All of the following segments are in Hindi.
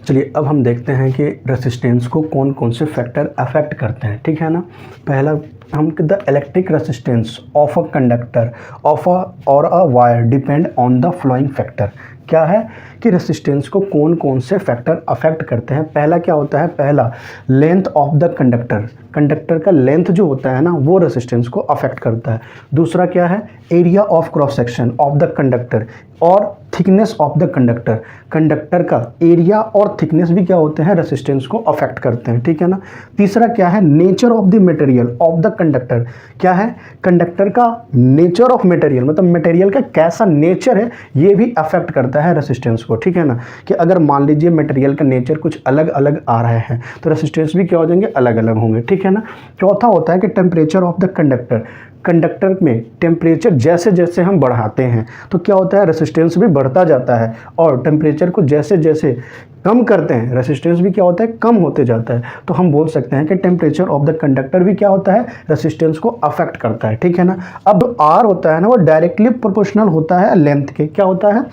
चलिए अब हम देखते हैं कि रेसिस्टेंस को कौन कौन से फैक्टर अफेक्ट करते हैं, ठीक है ना। पहला हम the electric resistance of a conductor of a और a wire depend on the flowing factor. क्या है कि रेसिस्टेंस को कौन कौन से फैक्टर अफेक्ट करते हैं। पहला क्या होता है, पहला length of the conductor, conductor का लेंथ जो होता है ना वो रेसिस्टेंस को अफेक्ट करता है। दूसरा क्या है, area of cross section of the conductor और thickness of the conductor, conductor का एरिया और थिकनेस भी क्या होते हैं, रेसिस्टेंस को अफेक्ट करते हैं, ठीक है ना। तीसरा क्या है, nature of the material of the conductor, क्या है, कंडक्टर का नेचर ऑफ मटेरियल, मतलब मटेरियल का कैसा नेचर है ये भी अफेक्ट करता है रेसिस्टेंस को, ठीक है ना। कि अगर मान लीजिए मटेरियल का नेचर कुछ अलग अलग आ रहे हैं तो रेसिस्टेंस भी क्या हो जाएंगे, अलग अलग होंगे, ठीक है ना। चौथा होता है कि temperature of the conductor, conductor में टेम्परेचर जैसे जैसे हम बढ़ाते हैं तो क्या होता है, रेसिस्टेंस भी बढ़ता जाता है, और टेम्परेचर को जैसे जैसे कम करते हैं रेसिस्टेंस भी क्या होता है, कम होते जाता है। तो हम बोल सकते हैं कि टेम्परेचर ऑफ द कंडक्टर भी क्या होता है, रेसिस्टेंस को अफेक्ट करता है, ठीक है ना। अब जो आर होता है ना वो डायरेक्टली प्रोपोर्शनल होता है लेंथ के, क्या होता है,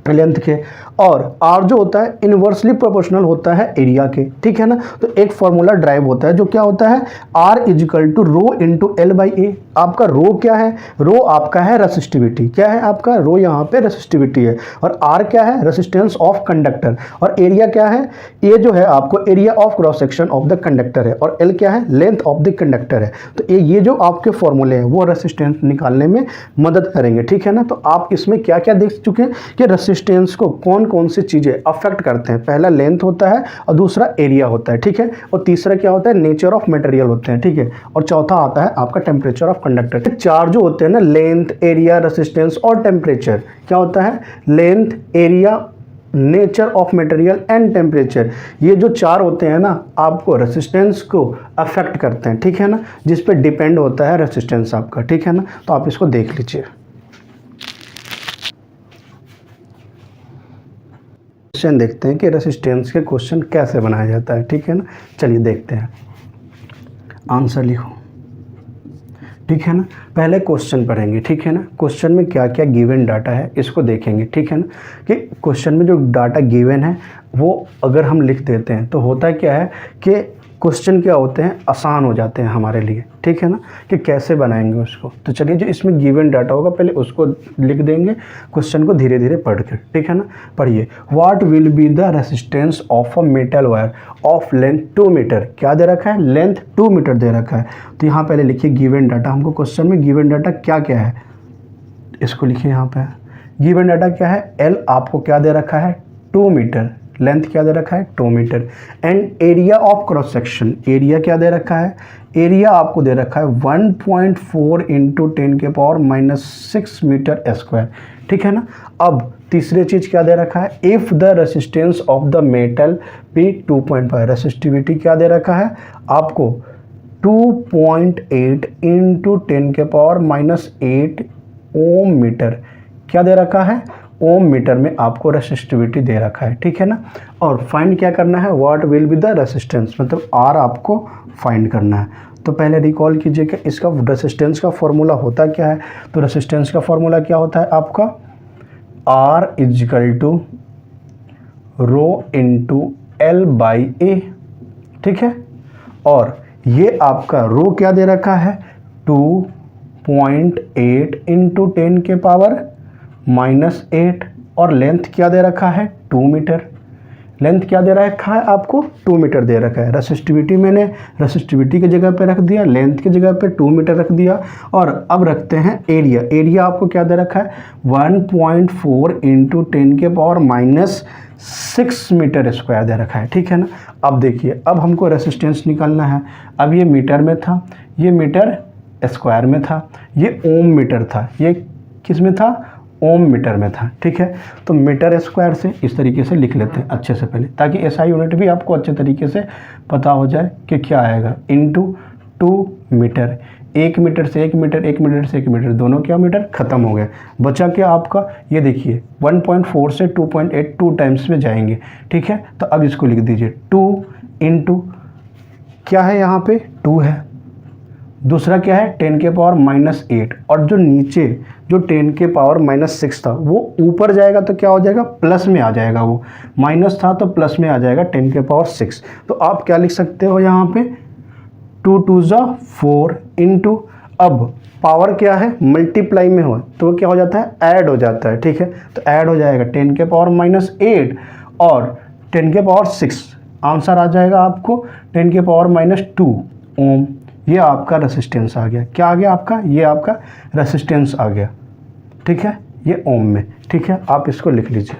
लेंथ के, और आर जो होता है इन्वर्सली प्रोपोर्शनल होता है एरिया के, ठीक है ना। तो एक फॉर्मूला ड्राइव होता है जो क्या होता है, R is equal to rho into L by A. आपका रो क्या है, रो आपका है रेसिस्टिविटी, क्या है आपका रो, यहाँ पे रेसिस्टिविटी है, और आर क्या है, रेसिस्टेंस ऑफ कंडक्टर, और एरिया क्या है, ए जो है आपको area of cross section of the conductor है, और एल क्या है, लेंथ ऑफ द कंडक्टर है। तो ये जो आपके फॉर्मूले हैं वो रेसिस्टेंस निकालने में मदद करेंगे, ठीक है ना। तो आप इसमें क्या क्या देख चुके हैं कि रेसिस्टेंस को कौन कौन सी चीजें अफेक्ट करते हैं। पहला लेंथ होता है, और दूसरा एरिया होता है, ठीक है, और तीसरा क्या होता है, नेचर ऑफ मटेरियल होते हैं, ठीक है, और चौथा आता है आपका टेम्परेचर ऑफ कंडक्टर। चार जो होते हैं ना, लेंथ, एरिया, रेसिस्टेंस और टेम्परेचर, क्या होता है, length, area, nature of material and temperature, ये जो चार होते हैं ना आपको रेसिस्टेंस को अफेक्ट करते हैं, ठीक है ना, जिस पे डिपेंड होता है रेसिस्टेंस आपका, ठीक है ना। तो आप इसको देख लीजिए। क्वेश्चन देखते हैं कि रेसिस्टेंस के क्वेश्चन कैसे बनाया जाता है, ठीक है ना। चलिए देखते हैं, आंसर लिखो, ठीक है ना। पहले क्वेश्चन पढ़ेंगे, ठीक है ना। क्वेश्चन में क्या क्या गिवन डाटा है इसको देखेंगे, ठीक है ना। कि क्वेश्चन में जो डाटा गिवन है वो अगर हम लिख देते हैं तो होता क्या है कि क्वेश्चन क्या होते हैं, आसान हो जाते हैं हमारे लिए, ठीक है ना, कि कैसे बनाएंगे उसको। तो चलिए जो इसमें गिवन डाटा होगा पहले उसको लिख देंगे, क्वेश्चन को धीरे धीरे पढ़ के, ठीक है ना। पढ़िए, what will be the resistance of a metal wire of length 2 metre, क्या दे रखा है, लेंथ 2 मीटर दे रखा है। तो यहाँ पहले लिखिए गिवन डाटा, हमको क्वेश्चन में गिवन डाटा क्या क्या है इसको लिखिए। यहाँ पे गिवन डाटा क्या है, एल आपको क्या दे रखा है, 2 मीटर, लेंथ क्या दे रखा है, 2 metre, and area of cross section, area क्या दे रखा है, एरिया आपको दे रखा है 1.4 इंटू 10 के पावर -6 मीटर स्क्वायर, ठीक है ना। अब तीसरी चीज क्या दे रखा है, if the resistance of the metal be 2.5, resistivity क्या दे रखा है आपको 2.8 इंटू 10 के पावर -8 ओम मीटर, क्या दे रखा है, ओम मीटर में आपको रेसिस्टिविटी दे रखा है, ठीक है ना। और फाइंड क्या करना है, what will be the resistance, मतलब आर आपको फाइंड करना है। तो पहले रिकॉल कीजिए कि इसका रेसिस्टेंस का फॉर्मूला होता क्या है। तो रेसिस्टेंस का फॉर्मूला क्या होता है आपका, R is equal to rho into L by A, ठीक है। और ये आपका रो क्या दे रखा है, 2.8 इंटू 10 के पावर -8, और लेंथ क्या दे रखा है, 2 मीटर, लेंथ क्या दे रखा है आपको, 2 मीटर दे रखा है। रेसिस्टिविटी मैंने रेसिस्टिविटी की जगह पे रख दिया, लेंथ की जगह पे 2 मीटर रख दिया, और अब रखते हैं एरिया, एरिया आपको क्या दे रखा है, 1.4 इंटू 10 के पावर -6 मीटर स्क्वायर दे रखा है, ठीक है ना। अब देखिए, अब हमको रेसिस्टेंस निकालना है। अब ये मीटर में था, ये मीटर स्क्वायर में था, ये ओम मीटर था, ये किस में था, ओम मीटर में था, ठीक है। तो मीटर स्क्वायर से इस तरीके से लिख लेते हैं अच्छे से पहले, ताकि एसआई यूनिट भी आपको अच्छे तरीके से पता हो जाए कि क्या आएगा, इंटू 2 मीटर, 1 मीटर से 1 मीटर, 1 मीटर से 1 मीटर, दोनों क्या मीटर खत्म हो गए। बचा क्या आपका, ये देखिए 1.4 से 2.8 2 टाइम्स में जाएंगे, ठीक है। तो अब इसको लिख दीजिए 2 इंटू क्या है यहाँ पे 2 है, दूसरा क्या है 10 के पावर -8, और जो नीचे जो 10 के पावर -6 था वो ऊपर जाएगा तो क्या हो जाएगा, प्लस में आ जाएगा, वो माइनस था तो प्लस में आ जाएगा 10 के पावर 6। तो आप क्या लिख सकते हो यहाँ पे 2 2 ज़ा 4 इंटू, अब पावर क्या है मल्टीप्लाई में हो तो वो क्या हो जाता है, ऐड हो जाता है, ठीक है। तो ऐड हो जाएगा 10 के पावर -8 और 10 के पावर 6, आंसर आ जाएगा आपको 10 के पावर -2 ओम। ये आपका रेसिस्टेंस आ गया, क्या आ गया आपका, ये आपका रेसिस्टेंस आ गया, ठीक है, ये ओम में, ठीक है। आप इसको लिख लीजिए।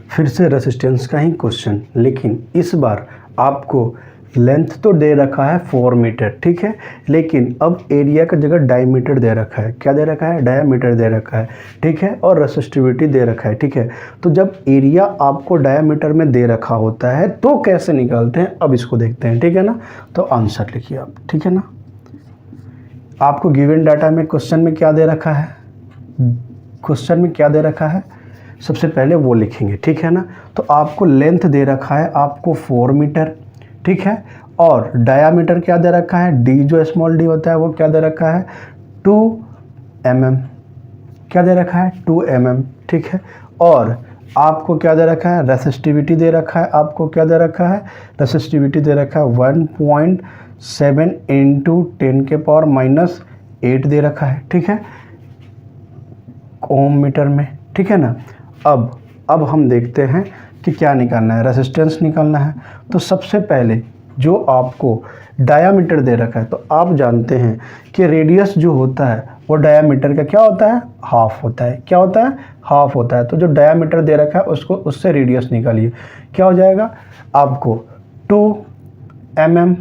फिर से रेसिस्टेंस का ही क्वेश्चन, लेकिन इस बार आपको लेंथ तो दे रखा है 4 मीटर, ठीक है, लेकिन अब एरिया का जगह डायमीटर दे रखा है, क्या दे रखा है, डायमीटर दे रखा है, ठीक है, और रेसिस्टिविटी दे रखा है, ठीक है। तो जब एरिया आपको डायमीटर में दे रखा होता है तो कैसे निकालते हैं, अब इसको देखते हैं, ठीक है ना। तो आंसर लिखिए आप, ठीक है ना। आपको गिवन डाटा में क्वेश्चन में क्या दे रखा है, क्वेश्चन में क्या दे रखा है, सबसे पहले वो लिखेंगे, ठीक है ना। तो आपको लेंथ दे रखा है आपको 4 मीटर, ठीक है, और डायामीटर क्या दे रखा है, डी जो स्मॉल डी होता है वो क्या दे रखा है 2 mm, क्या दे रखा है 2 mm, ठीक है। और आपको क्या दे रखा है, रेसिस्टिविटी दे रखा है, आपको क्या दे रखा है, रेसिस्टिविटी दे रखा है 1.7 इंटू 10 के पावर -8 दे रखा है, ठीक है, ओम मीटर में, ठीक है ना। अब हम देखते हैं कि क्या निकालना है, रेसिस्टेंस निकालना है। तो सबसे पहले जो आपको डायामीटर दे रखा है, तो आप जानते हैं कि रेडियस जो होता है वो डायामीटर का क्या होता है, हाफ होता है, क्या होता है, हाफ होता है। तो जो डायामीटर दे रखा है उसको उससे रेडियस निकालिए, क्या हो जाएगा आपको 2 mm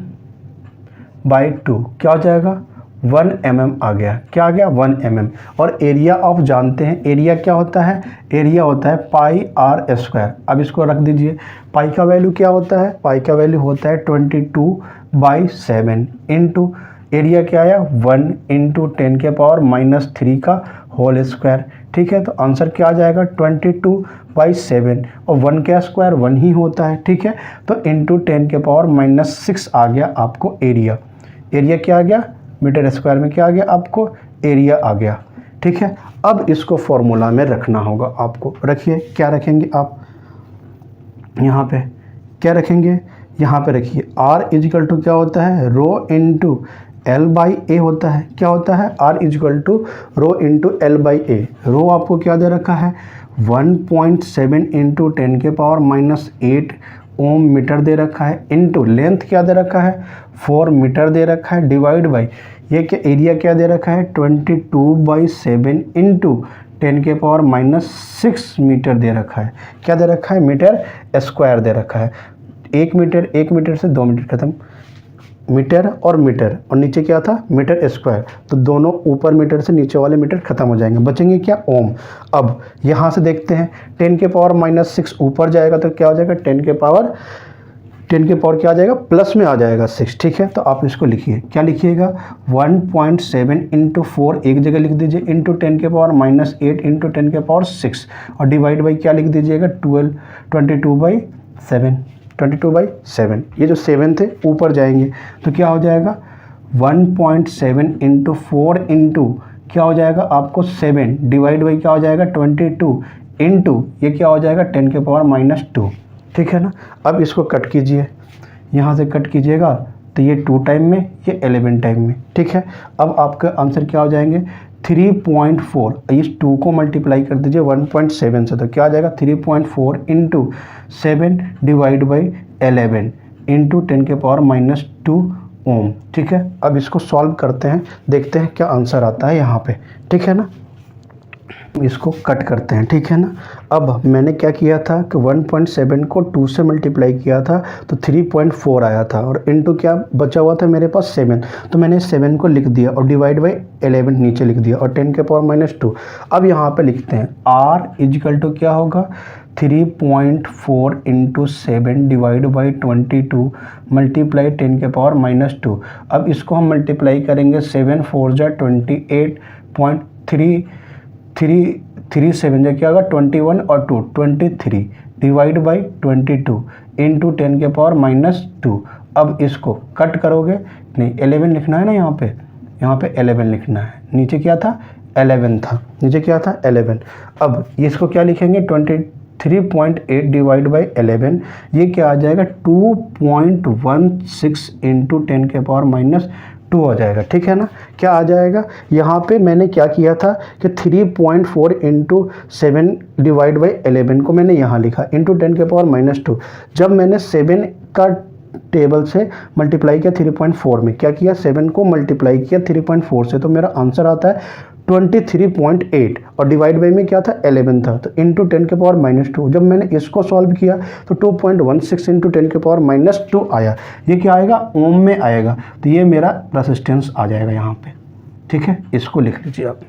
बाई 2, क्या हो जाएगा 1 mm आ गया, क्या आ गया 1 mm। और एरिया आप जानते हैं, एरिया क्या होता है, एरिया होता है πr²। अब इसको रख दीजिए, पाई का वैल्यू क्या होता है, पाई का वैल्यू होता है 22/7 इंटू एरिया क्या आया 1 इंटू 10 के पावर -3 का होल स्क्वायर, ठीक है। तो आंसर क्या आ जाएगा 22/7, और 1 का स्क्वायर 1 ही होता है, ठीक है। तो इंटू 10 के पावर -6 आ गया आपको एरिया, एरिया क्या आ गया मीटर स्क्वायर में, क्या आ गया आपको एरिया आ गया, ठीक है। अब इसको फॉर्मूला में रखना होगा आपको, रखिए, क्या रखेंगे आप यहाँ पे, क्या रखेंगे यहाँ पे रखिए, R इजिकल टू क्या होता है रो इंटू L/A होता है, क्या होता है R equal to rho into L/A। Rho आपको क्या दे रखा है 1.7 इंटू 10 के पावर -8 ओम मीटर दे रखा है, इंटू लेंथ क्या दे रखा है 4 मीटर दे रखा है, डिवाइड बाई ये क्या एरिया क्या दे रखा है 22/7 इंटू 10 के पावर -6 मीटर दे रखा है, क्या दे रखा है मीटर स्क्वायर दे रखा है। 1 मीटर से 2 मीटर खत्म, मीटर और नीचे क्या था मीटर स्क्वायर, तो दोनों ऊपर मीटर से नीचे वाले मीटर खत्म हो जाएंगे, बचेंगे क्या ओम। अब यहाँ से देखते हैं 10 के पावर -6 ऊपर जाएगा तो क्या हो जाएगा 10 के पावर क्या आ जाएगा प्लस में आ जाएगा 6, ठीक है। तो आप इसको लिखिए, क्या लिखिएगा 1.7 इंटू 4 एक जगह लिख दीजिए, इंटू 10 के पावर -8 इंटू 10 के पावर 6, और डिवाइड बाई क्या लिख दीजिएगा 22/7, ये जो 7 थे ऊपर जाएंगे तो क्या हो जाएगा 1.7 इंटू 4 इंटू क्या हो जाएगा आपको 7, डिवाइड बाई क्या हो जाएगा 22 इंटू ये क्या हो जाएगा 10 के पावर -2, ठीक है ना। अब इसको कट कीजिए, यहाँ से कट कीजिएगा तो ये 2 टाइम में, ये 11 टाइम में, ठीक है। अब आपका आंसर क्या हो जाएंगे 3.4, इस 2 को मल्टीप्लाई कर दीजिए 1.7 से, तो क्या आ जाएगा 3.4 इंटू 7 डिवाइड बाई 11 इंटू 10 के पावर -2 ओम, ठीक है। अब इसको सॉल्व करते हैं, देखते हैं क्या आंसर आता है यहाँ पे, ठीक है ना। इसको कट करते हैं, ठीक है ना। अब मैंने क्या किया था कि 1.7 को 2 से मल्टीप्लाई किया था तो 3.4 आया था, और इनटू क्या बचा हुआ था मेरे पास 7, तो मैंने 7 को लिख दिया और डिवाइड बाई 11 नीचे लिख दिया और 10 के पावर -2। अब यहाँ पे लिखते हैं R इजिकल टू क्या होगा 3.4 इंटू 7 डिवाइड बाई 22 मल्टीप्लाई 10 के पावर -2। अब इसको हम मल्टीप्लाई करेंगे 7 4 जा 28.3 3 7 जा क्या होगा 21 और 2 23 डिवाइड बाई 22 इंटू 10⁻²। अब इसको कट करोगे, नहीं 11 लिखना है ना, यहाँ पे 11 लिखना है। नीचे क्या था, 11 था, नीचे क्या था 11। अब इसको क्या लिखेंगे, 23.8 डिवाइड बाई 11, ये क्या आ जाएगा 2.16 इंटू 10⁻² आ जाएगा। ठीक है ना, क्या आ जाएगा, यहाँ पे मैंने क्या किया था कि 3.4 इंटू 7 डिवाइड बाई 11 को मैंने यहाँ लिखा इंटू 10⁻²। जब मैंने 7 का टेबल से मल्टीप्लाई किया 3.4 में, क्या किया 7 को मल्टीप्लाई किया 3.4 से, तो मेरा आंसर आता है 23.8 और डिवाइड बाई में क्या था 11 था, तो इंटू 10⁻²। जब मैंने इसको सॉल्व किया तो 2.16 इंटू 10⁻² आया। ये क्या आएगा, ओम में आएगा, तो ये मेरा रेसिस्टेंस आ जाएगा यहाँ पे। ठीक है, इसको लिख लीजिए आप।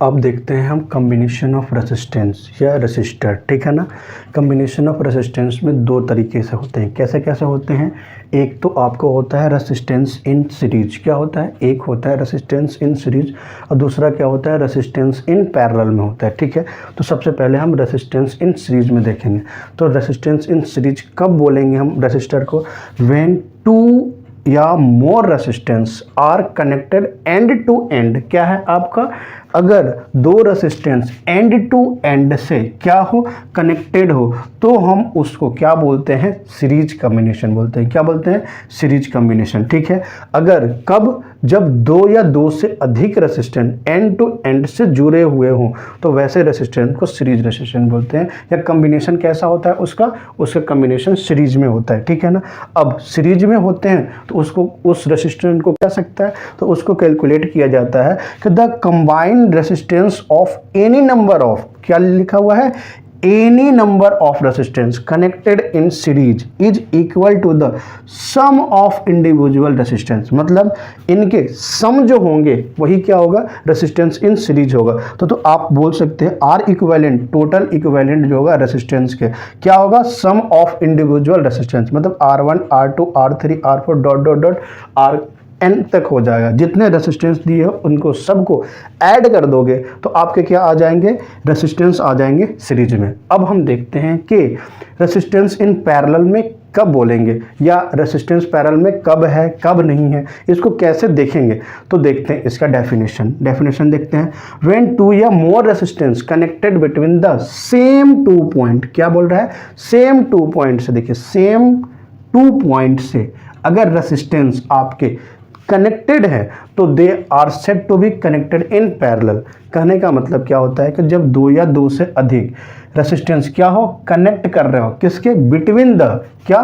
अब देखते हैं हम कम्बिनेशन ऑफ रेसिस्टेंस या रेसिस्टर। ठीक है ना, कम्बिनेशन ऑफ रेसिस्टेंस में दो तरीके से होते हैं। कैसे कैसे होते हैं, एक तो आपको होता है रेसिस्टेंस इन सीरीज। क्या होता है, एक होता है रेसिस्टेंस इन सीरीज और दूसरा क्या होता है, रेसिस्टेंस इन पैरेलल में होता है। ठीक है, तो सबसे पहले हम रेसिस्टेंस इन सीरीज में देखेंगे। तो रेसिस्टेंस इन सीरीज कब बोलेंगे हम रेसिस्टर को, व्हेन 2 या more resistance are connected end to end. क्या है आपका, अगर दो रेसिस्टेंस एंड टू एंड से क्या हो, कनेक्टेड हो, तो हम उसको क्या बोलते हैं, सीरीज कॉम्बिनेशन बोलते हैं। क्या बोलते हैं, सीरीज कॉम्बिनेशन। ठीक है, अगर कब, जब दो या दो से अधिक रेसिस्टेंट एंड टू एंड से जुड़े हुए हों, तो वैसे रेसिस्टेंट को सीरीज रेसिस्टेंट बोलते हैं। या कॉम्बिनेशन कैसा होता है उसका कॉम्बिनेशन सीरीज में होता है। ठीक है ना, अब सीरीज में होते हैं तो उसको, उस रेसिस्टेंट को क्या सकता है, तो उसको कैलकुलेट किया जाता है कि the combined resistance of any number of, क्या लिखा हुआ है, any number of resistance connected in series is equal to the sum of individual resistance। मतलब इनके सम जो होंगे वही क्या होगा, रेसिस्टेंस इन सीरीज होगा। तो आप बोल सकते हैं आर इक्विवेलेंट, टोटल इक्विवेलेंट जो होगा रेसिस्टेंस के, क्या होगा, सम ऑफ इंडिविजुअल रेसिस्टेंस। मतलब R1 R2 R3 R4 dot dot dot R N तक हो जाएगा। जितने रेसिस्टेंस दिए हो उनको सबको ऐड कर दोगे तो आपके क्या आ जाएंगे, रेसिस्टेंस आ जाएंगे सीरीज में। अब हम देखते हैं कि रेसिस्टेंस इन पैरेलल में कब बोलेंगे या रेसिस्टेंस पैरेलल में कब है कब नहीं है, इसको कैसे देखेंगे। तो देखते हैं इसका डेफिनेशन देखते हैं। व्हेन 2 या more resistance connected between the same 2 point, क्या बोल रहा है, सेम 2 पॉइंट से, देखिए सेम 2 पॉइंट से अगर रेसिस्टेंस आपके कनेक्टेड है तो they are said to be connected in parallel. कहने का मतलब क्या होता है कि जब दो या दो से अधिक रेसिस्टेंस क्या हो, कनेक्ट कर रहे हो, किसके, बिटवीन द, क्या,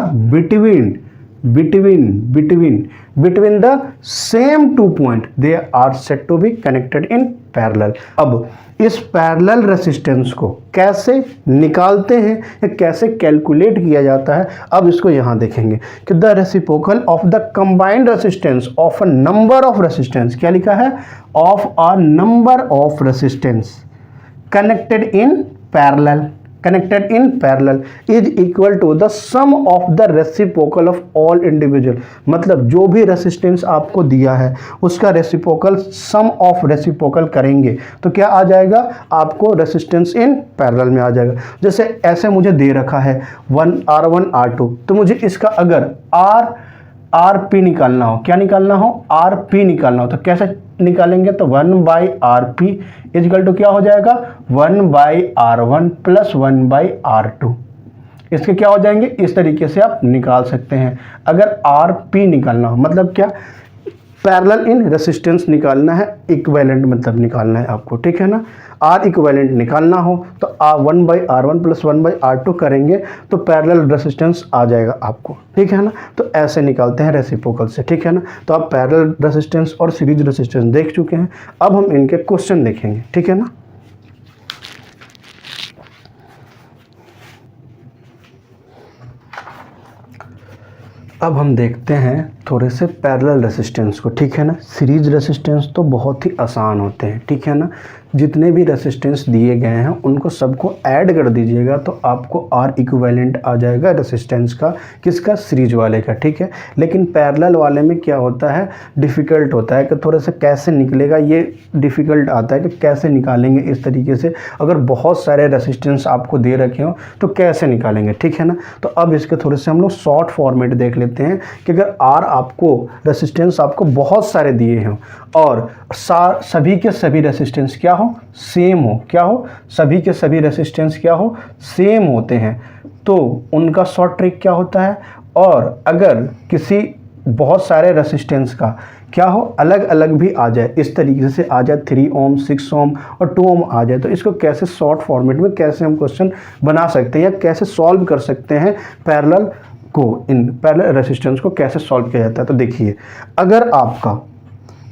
between the same 2 point they are said to be connected in parallel. अब इस पैरेलल रेसिस्टेंस को कैसे निकालते हैं या कैसे कैलकुलेट किया जाता है, अब इसको यहाँ देखेंगे कि the reciprocal of the combined resistance of a number of resistance, क्या लिखा है, of a number of resistance connected in parallel is equal to the sum of the reciprocal of all individual. मतलब जो भी रेसिस्टेंस आपको दिया है उसका रेसिप्रोकल, सम ऑफ रेसिप्रोकल करेंगे तो क्या आ जाएगा, आपको रेसिस्टेंस इन पैरेलल में आ जाएगा। जैसे ऐसे मुझे दे रखा है R1 R2, तो मुझे इसका अगर RP निकालना हो, क्या निकालना हो, RP निकालना हो, तो कैसे निकालेंगे, तो 1/RP इक्वल टू क्या हो जाएगा, 1/R1 प्लस 1/R2। इसके क्या हो जाएंगे, इस तरीके से आप निकाल सकते हैं। अगर RP निकालना हो, मतलब क्या, पैरेलल इन रेसिस्टेंस निकालना है, इक्विवेलेंट मतलब निकालना है आपको। ठीक है ना, R इक्विवेलेंट निकालना हो तो 1/R1 प्लस 1/R2 करेंगे तो पैरेलल रेसिस्टेंस आ जाएगा आपको। ठीक है ना, तो ऐसे निकालते हैं रेसिप्रोकल से। ठीक है ना, तो आप पैरेलल रेसिस्टेंस और सीरीज रेसिस्टेंस देख चुके हैं। अब हम इनके क्वेश्चन देखेंगे। ठीक है ना, अब हम देखते हैं थोड़े से पैरेलल रेसिस्टेंस को। ठीक है ना, सीरीज रेसिस्टेंस तो बहुत ही आसान होते हैं। ठीक है ना, जितने भी रेसिस्टेंस दिए गए हैं उनको सबको ऐड कर दीजिएगा तो आपको आर इक्विवेलेंट आ जाएगा रेसिस्टेंस का, किसका, सीरीज वाले का, ठीक है। लेकिन पैरेलल वाले में क्या होता है, डिफ़िकल्ट होता है कि थोड़ा सा कैसे निकलेगा, ये डिफ़िकल्ट आता है कि कैसे निकालेंगे इस तरीके से। अगर बहुत सारे रेसिस्टेंस आपको दे रखे हो तो कैसे निकालेंगे, ठीक है ना। तो अब इसके थोड़े से हम लोग शॉर्ट फॉर्मेट देख लेते हैं कि अगर आर आपको रेसिस्टेंस आपको बहुत सारे दिए हों और सभी के सभी रेसिस्टेंस क्या हो, सेम हो, क्या हो, सभी के सभी रेसिस्टेंस क्या हो, सेम होते हैं, तो उनका शॉर्ट ट्रिक क्या होता है। और अगर किसी बहुत सारे रेसिस्टेंस का क्या हो, अलग अलग भी आ जाए, इस तरीके से आ जाए 3 ओम, 6 ओम और 2 ओम आ जाए, तो इसको कैसे शॉर्ट फॉर्मेट में कैसे हम क्वेश्चन बना सकते हैं या कैसे सॉल्व कर सकते हैं, पैरेलल को, इन पैरेलल रेसिस्टेंस को कैसे सॉल्व किया जाता है। तो देखिए,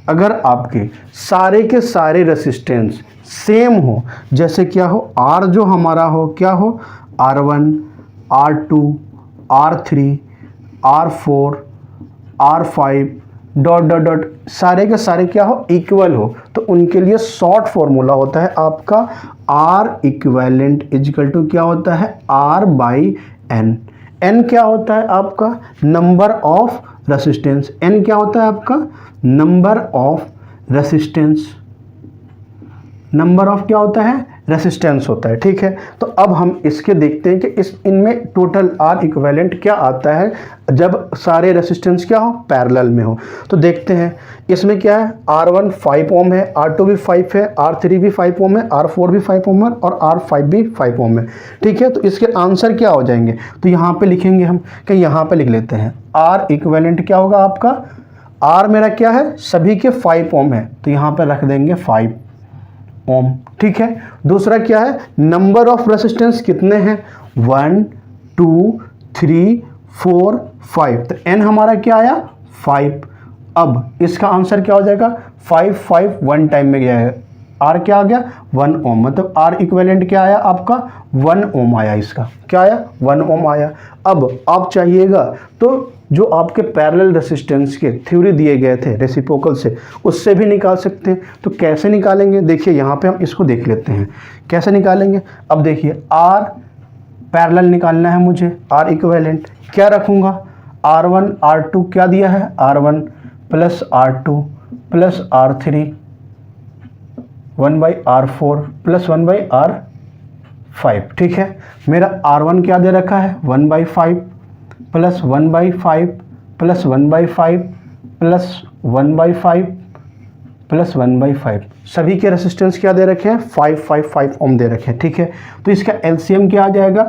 अगर आपके सारे के सारे रेसिस्टेंस सेम हो, जैसे क्या हो, आर जो हमारा हो, क्या हो, R1, R2, R3, R4, R5 dot dot dot, सारे के सारे क्या हो, इक्वल हो, तो उनके लिए शॉर्ट फॉर्मूला होता है आपका आर इक्विवेलेंट इजिकल टू क्या होता है, R बाई एन। एन क्या होता है आपका, नंबर ऑफ रेसिस्टेंस। एन क्या होता है आपका, number of resistance. Number of क्या होता है, रेसिस्टेंस होता है, ठीक है। तो अब हम इसके देखते हैं कि इनमें टोटल आर इक्विवेलेंट क्या आता है जब सारे रेसिस्टेंस क्या हो, पैरेलल में हो। तो देखते हैं इसमें क्या है, R1 5 ओम है, R2 भी 5 है, R3 भी 5 ओम है, R4 भी 5 ओम है और R5 भी 5 ओम है, ठीक है। तो इसके आंसर क्या हो जाएंगे, तो यहाँ पे लिखेंगे हम, कि यहाँ पे लिख लेते हैं आर इक्विवेलेंट क्या होगा आपका, आर मेरा क्या है, सभी के 5 ओम है, तो यहाँ पे रख देंगे 5 ओम, ठीक है। दूसरा क्या है, नंबर ऑफ रेसिस्टेंस कितने हैं, 1 2 3 4 5, तो एन हमारा क्या आया, 5। अब इसका आंसर क्या हो जाएगा, 5 5 1 टाइम में गया है, आर क्या आ गया, 1 ओम, मतलब आर इक्विवेलेंट क्या आया आपका, 1 ओम आया, इसका क्या आया, 1 ओम आया। अब आप चाहिएगा तो जो आपके पैरेलल रेसिस्टेंस के थ्योरी दिए गए थे रेसिप्रोकल से, उससे भी निकाल सकते हैं। तो कैसे निकालेंगे, देखिए यहाँ पे हम इसको देख लेते हैं कैसे निकालेंगे। अब देखिए, आर पैरेलल निकालना है मुझे, आर इक्विवेलेंट क्या रखूँगा, R1 R2 क्या दिया है, R1 plus R2 plus R3 1/R4 plus 1/R5, ठीक है। मेरा R1 क्या दे रखा है, 1/5 प्लस 1/5 प्लस 1/5 प्लस 1/5 प्लस 1/5, सभी के रेसिस्टेंस क्या दे रखे हैं, 5 5 5 ओम दे रखे हैं, ठीक है। तो इसका एलसीएम क्या आ जाएगा,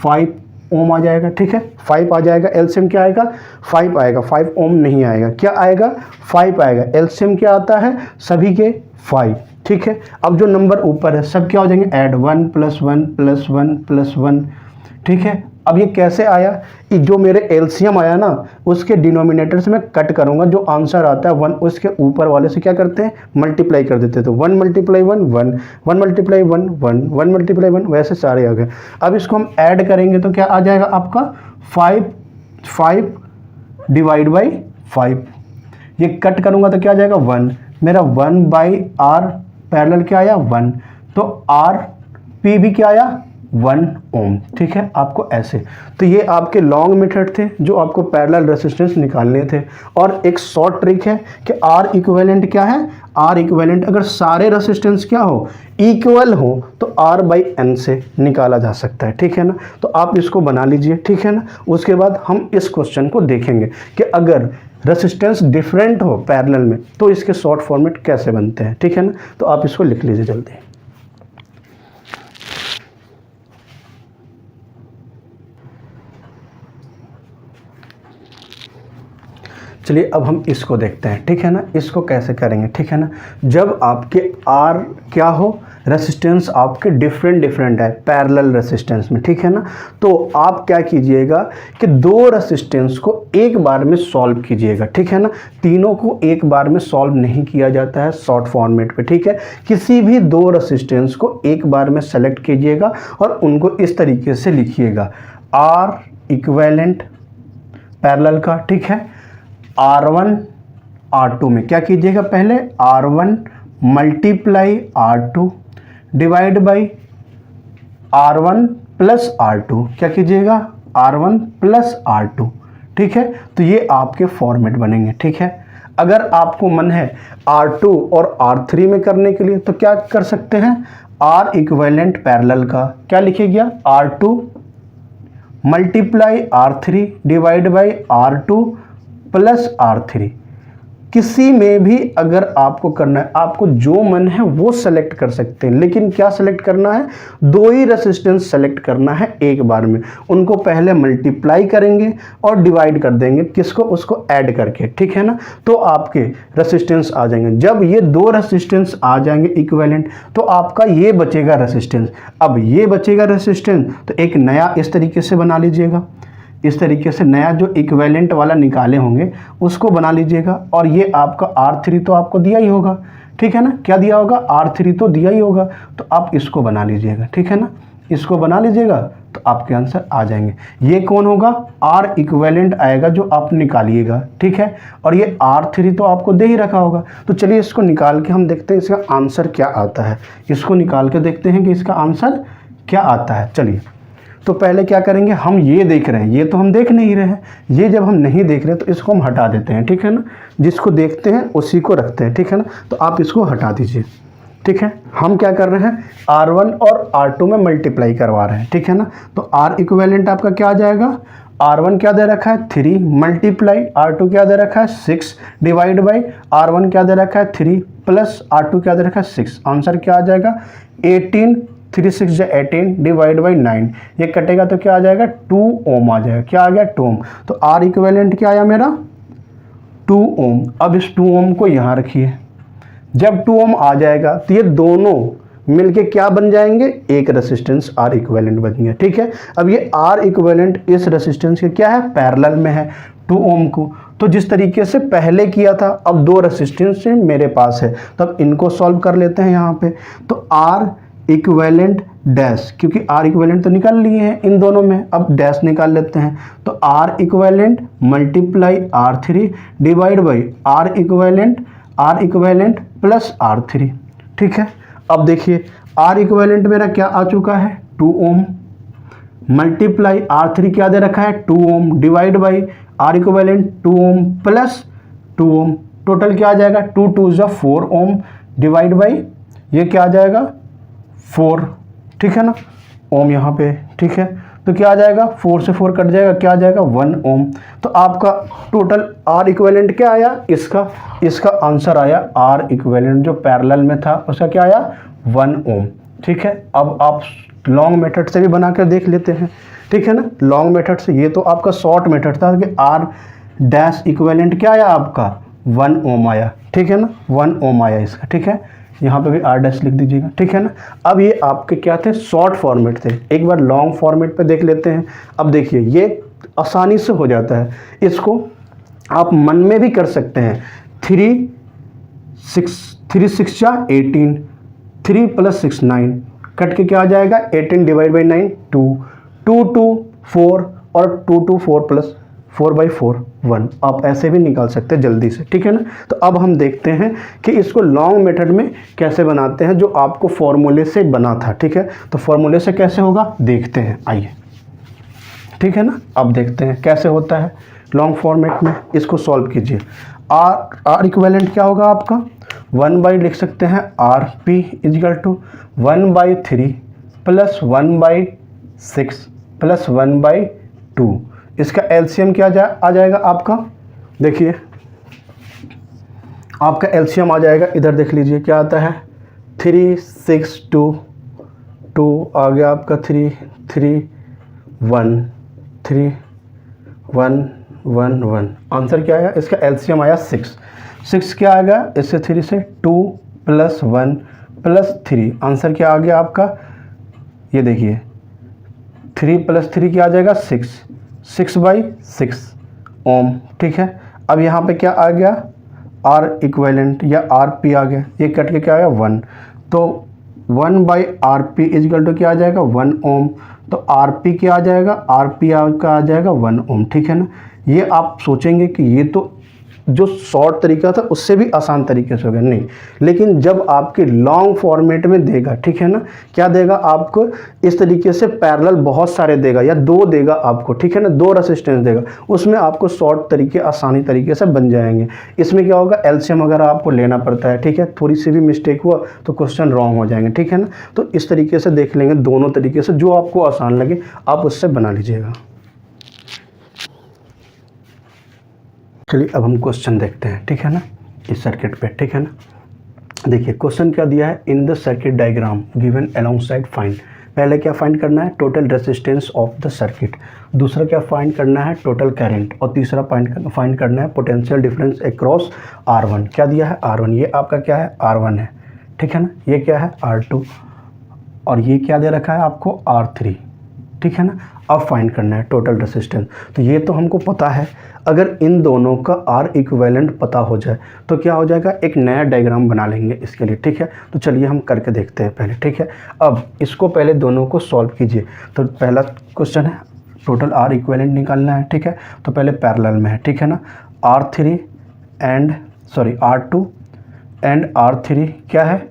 5 ओम आ जाएगा, ठीक है, 5 आ जाएगा। एलसीएम क्या आएगा, 5 आएगा, 5 ओम नहीं आएगा, क्या आएगा, 5 आएगा। एलसीएम क्या आता है, सभी के 5, ठीक है। अब जो नंबर ऊपर है सब क्या हो जाएंगे, ऐड 1 प्लस 1 प्लस 1 प्लस 1, ठीक है। अब ये कैसे आया, जो मेरे एलसीएम आया ना, उसके डिनोमिनेटर से मैं कट करूंगा, जो आंसर आता है 1 उसके ऊपर वाले से क्या करते हैं, मल्टीप्लाई कर देते हैं। तो 1 मल्टीप्लाई 1 1, 1 मल्टीप्लाई 1 1, 1 मल्टीप्लाई 1, वैसे सारे आ गए। अब इसको हम ऐड करेंगे तो क्या आ जाएगा आपका, 5 डिवाइड बाई 5, ये कट करूंगा तो क्या आ जाएगा, 1, मेरा 1/R पैरेलल क्या आया, 1, तो आर पी भी क्या आया, 1 ओम, ठीक है। आपको ऐसे, तो ये आपके लॉन्ग मेथड थे जो आपको पैरेलल रेसिस्टेंस निकालने थे। और एक शॉर्ट ट्रिक है कि आर इक्विवेलेंट क्या है, आर इक्विवेलेंट अगर सारे रेसिस्टेंस क्या हो, इक्वल हो, तो आर बाई एन से निकाला जा सकता है, ठीक है ना। तो आप इसको बना लीजिए, ठीक है ना। उसके बाद हम इस क्वेश्चन को देखेंगे कि अगर रेसिस्टेंस डिफरेंट हो पैरेलल में तो इसके शॉर्ट फॉर्मेट कैसे बनते हैं, ठीक है ना। तो आप इसको लिख लीजिए जल्दी। चलिए अब हम इसको देखते हैं, ठीक है ना। इसको कैसे करेंगे, ठीक है ना। जब आपके आर क्या हो, रेसिस्टेंस आपके डिफरेंट है पैरेलल रेसिस्टेंस में, ठीक है ना। तो आप क्या कीजिएगा कि दो रेसिस्टेंस को एक बार में सॉल्व कीजिएगा, ठीक है ना। तीनों को एक बार में सॉल्व नहीं किया जाता है शॉर्ट फॉर्मेट पे, ठीक है। किसी भी दो रेसिस्टेंस को एक बार में सेलेक्ट कीजिएगा और उनको इस तरीके से लिखिएगा, आर इक्विवेलेंट पैरेलल का, ठीक है। R1 R2 में क्या कीजिएगा, पहले R1 multiply R2 divide by R1 plus R2, क्या कीजिएगा R1 प्लस R2, ठीक है। तो ये आपके फॉर्मेट बनेंगे, ठीक है। अगर आपको मन है R2 और R3 में करने के लिए तो क्या कर सकते हैं, R इक्विवेलेंट पैरेलल का क्या लिखे गया, R2 multiply R3 divide by R2 plus R3। किसी में भी अगर आपको करना है, आपको जो मन है वो सेलेक्ट कर सकते हैं, लेकिन क्या सेलेक्ट करना है, दो ही रेसिस्टेंस सेलेक्ट करना है एक बार में। उनको पहले मल्टीप्लाई करेंगे और डिवाइड कर देंगे, किसको, उसको ऐड करके, ठीक है ना। तो आपके रेसिस्टेंस आ जाएंगे। जब ये दो रेसिस्टेंस आ जाएंगे इक्विवेलेंट, तो आपका ये बचेगा रेसिस्टेंस। अब ये बचेगा रेसिस्टेंस तो एक नया इस तरीके से बना लीजिएगा, इस तरीके से नया जो इक्विवेलेंट वाला निकाले होंगे उसको बना लीजिएगा। और ये आपका R3 तो आपको दिया ही होगा, ठीक है ना, क्या दिया होगा, R3 तो दिया ही होगा, तो आप इसको बना लीजिएगा, ठीक है ना, इसको बना लीजिएगा तो आपके आंसर आ जाएंगे। ये कौन होगा, R इक्विवेलेंट आएगा जो आप निकालिएगा, ठीक है। और ये R3 तो आपको दे ही रखा होगा। तो चलिए इसको निकाल के हम देखते हैं इसका आंसर क्या आता है। इसको निकाल के देखते हैं कि इसका आंसर क्या आता है। चलिए, तो पहले क्या करेंगे, हम ये देख रहे हैं, ये तो हम देख नहीं रहे हैं। ये जब हम नहीं देख रहे तो इसको हम हटा देते हैं, ठीक है ना। जिसको देखते हैं उसी को रखते हैं, ठीक है ना। तो आप इसको हटा दीजिए, ठीक है। हम क्या कर रहे हैं, R1 और R2 में मल्टीप्लाई करवा रहे हैं, ठीक है ना। तो R इक्विवेलेंट आपका क्या आ जाएगा, R1 क्या दे रखा है 3 मल्टीप्लाई R2 क्या दे रखा है 6 डिवाइड बाई R1 क्या दे रखा है 3 प्लस R2 क्या दे रखा है 6। आंसर क्या आ जाएगा 18, 3 6 जो 18 डिवाइड बाई 9, ये कटेगा तो क्या आ जाएगा 2 ओम आ जाएगा। क्या आ गया 2 ओम। तो R इक्विवेलेंट क्या आया मेरा 2 ओम। अब इस 2 ओम को यहाँ रखिए। जब 2 ओम आ जाएगा तो ये दोनों मिलके क्या बन जाएंगे, एक रेसिस्टेंस R इक्विवेलेंट बन गया, ठीक है। अब ये R इक्विवेलेंट इस रेसिस्टेंस के क्या है, पैरेलल में है 2 ओम को। तो जिस तरीके से पहले किया था, अब दो रेसिस्टेंस मेरे पास है, तब इनको सॉल्व कर लेते हैं यहाँ पे। तो R इक्विवेलेंट डैश, क्योंकि R इक्विवेलेंट तो निकाल लिए हैं इन दोनों में, अब डैश निकाल लेते हैं। तो R equivalent multiply R3 divide by R equivalent plus R3, ठीक है। अब देखिए R इक्विवेलेंट मेरा क्या आ चुका है 2 ओम मल्टीप्लाई R3 क्या दे रखा है 2 ohm divide by R equivalent 2 ohm plus 2 ohm. Total क्या आ जाएगा 2 2 जो 4 ओम डिवाइड बाई ये क्या आ जाएगा 4, ठीक है ना, ओम यहाँ पे, ठीक है। तो क्या आ जाएगा 4 से 4 कट जाएगा, क्या आ जाएगा 1 ओम। तो आपका टोटल R इक्विवेलेंट क्या आया, इसका आंसर आया R इक्विवेलेंट जो पैरेलल में था उसका क्या आया 1 ओम, ठीक है। अब आप लॉन्ग मेथड से भी बना कर देख लेते हैं, ठीक है ना। लॉन्ग मेथड से, ये तो आपका शॉर्ट मेथड था कि R डैश इक्विवेलेंट क्या आया आपका 1 ओम आया, ठीक है ना, 1 ओम आया इसका, ठीक है। यहाँ पे भी R डैश लिख दीजिएगा, ठीक है ना। अब ये आपके क्या थे, शॉर्ट फॉर्मेट थे। एक बार लॉन्ग फॉर्मेट पे देख लेते हैं। अब देखिए ये आसानी से हो जाता है, इसको आप मन में भी कर सकते हैं। 3 6 जा 18, 3 प्लस 6 9, कट के क्या आ जाएगा 18 डिवाइड बाई 9 2 2 2 4 और 2 2 4 प्लस 4 बाई 4 1। आप ऐसे भी निकाल सकते हैं जल्दी से, ठीक है ना। तो अब हम देखते हैं कि इसको लॉन्ग मेथड में कैसे बनाते हैं, जो आपको फॉर्मूले से बना था, ठीक है। तो फॉर्मूले से कैसे होगा देखते हैं, आइए, ठीक है ना। अब देखते हैं कैसे होता है लॉन्ग फॉर्मेट में, इसको सॉल्व कीजिए। R इक्विवेलेंट क्या होगा आपका 1 बाई लिख सकते हैं RP equal to 1/3 plus 1/6 plus 1/2। इसका एलसीएम क्या आ जाएगा आपका, देखिए आपका एलसीएम आ जाएगा, इधर देख लीजिए क्या आता है 3 6 2 2 आ गया आपका 3 3 1 3 1 1 1। आंसर क्या आया, इसका एलसीएम आया 6 क्या आ गया, इससे 3 से 2 प्लस 1 प्लस 3। आंसर क्या आ गया आपका, ये देखिए 3 प्लस 3 क्या आ जाएगा 6/6 ओम, ठीक है। अब यहाँ पे क्या आ गया R इक्विवेलेंट या RP आ गया, ये कट के क्या आ गया 1। तो 1/RP इजिकल टू क्या आ जाएगा 1 ओम। तो RP क्या आ जाएगा, RP का आ जाएगा 1 ओम, ठीक है ना। ये आप सोचेंगे कि ये तो जो शॉर्ट तरीका था उससे भी आसान तरीके से हो गया नहीं, लेकिन जब आपके लॉन्ग फॉर्मेट में देगा, ठीक है ना, क्या देगा आपको इस तरीके से पैरेलल बहुत सारे देगा या दो देगा आपको, ठीक है ना, दो रेसिस्टेंस देगा, उसमें आपको शॉर्ट तरीके आसानी तरीके से बन जाएंगे। इसमें क्या होगा, एलसीएम वगैरह आपको लेना पड़ता है, ठीक है, थोड़ी सी भी मिस्टेक हुआ तो क्वेश्चन रॉन्ग हो जाएंगे, ठीक है ना। तो इस तरीके से देख लेंगे, दोनों तरीके से जो आपको आसान लगे आप उससे बना लीजिएगा। चलिए अब हम क्वेश्चन देखते हैं, ठीक है ना, इस सर्किट पे, ठीक है ना। देखिए क्वेश्चन क्या दिया है, in the circuit diagram given along side find. पहले क्या फाइंड करना है, total resistance of the circuit. दूसरा क्या फाइंड करना है, टोटल करंट। और तीसरा फाइंड करना है पोटेंशियल डिफरेंस अक्रॉस R1। क्या दिया है, R1, ये आपका क्या है, R1 है, ठीक है ना, ये क्या है, R2, और ये क्या दे रखा है आपको, R3, ठीक है ना। अब फाइंड करना है टोटल रेजिस्टेंस। तो ये तो हमको पता है, अगर इन दोनों का R इक्विवेलेंट पता हो जाए तो क्या हो जाएगा, एक नया डायग्राम बना लेंगे इसके लिए, ठीक है। तो चलिए हम करके देखते हैं पहले, ठीक है। अब इसको पहले दोनों को सॉल्व कीजिए। तो पहला क्वेश्चन है टोटल R इक्विवेलेंट निकालना है, ठीक है। तो पहले पैरेलल में है, ठीक है ना, R2 एंड R3 क्या है,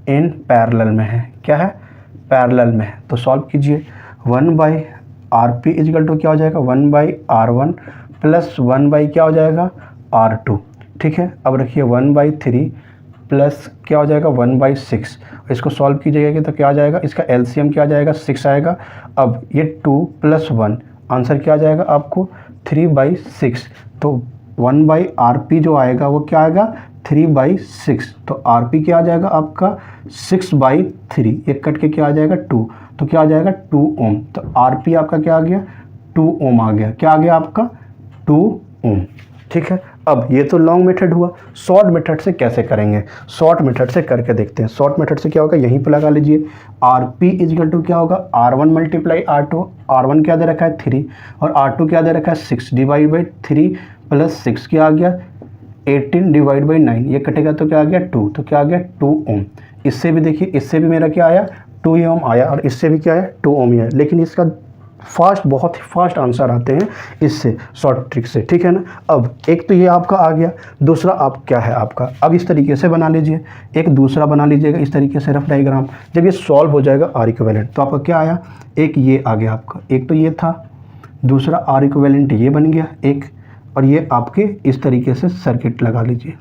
इन पैरेलल में है, क्या है, पैरेलल में है। तो सॉल्व कीजिए, 1/RP इजिकल टू क्या हो जाएगा, 1/R1 प्लस 1 क्या हो जाएगा, R2, ठीक है। अब रखिए 1/3 प्लस क्या हो जाएगा, 1/6। इसको सॉल्व कीजिएगा तो क्या आ जाएगा, इसका एलसीएम क्या आ जाएगा, 6 आएगा। अब ये 2 + 1 आंसर क्या आ जाएगा आपको, 3/6। तो 1/RP जो आएगा वो क्या आएगा, 3/6। तो RP क्या आ जाएगा आपका, 6/3, ये कट के क्या आ जाएगा, 2। तो क्या आ जाएगा, 2 ओम। तो RP आपका क्या आ गया, 2 ओम आ गया। क्या आ गया आपका, 2 ओम, ठीक है। अब ये तो लॉन्ग मेथड हुआ, शॉर्ट मेथड से कैसे करेंगे, शॉर्ट मेथड से करके देखते हैं। शॉर्ट मेथड से क्या होगा, यहीं पर लगा लीजिए, RP इजिकल टू क्या होगा, R1 × R2। R1 क्या दे रखा है, 3, और R2 क्या दे रखा है, 6 / 3 + 6 क्या आ गया, 18 / 9। ये कटेगा तो क्या आ गया, 2। तो क्या आ गया, 2 ओम। इससे भी देखिए, इससे भी मेरा क्या आया, 2 ओम आया, और इससे भी क्या है, 2 ओम ही है। लेकिन इसका बहुत ही फास्ट आंसर आते हैं इससे, शॉर्ट ट्रिक से, ठीक है ना। अब एक तो ये आपका आ गया, दूसरा आप क्या है आपका, अब इस तरीके से बना लीजिए, एक दूसरा बना लीजिएगा इस तरीके से रफ डायग्राम। जब ये सॉल्व हो जाएगा R इक्विवेलेंट, तो आपका क्या आया, एक ये आ गया आपका, एक तो ये था, दूसरा R इक्विवेलेंट ये बन गया एक, और ये आपके इस तरीके से सर्किट लगा लीजिए,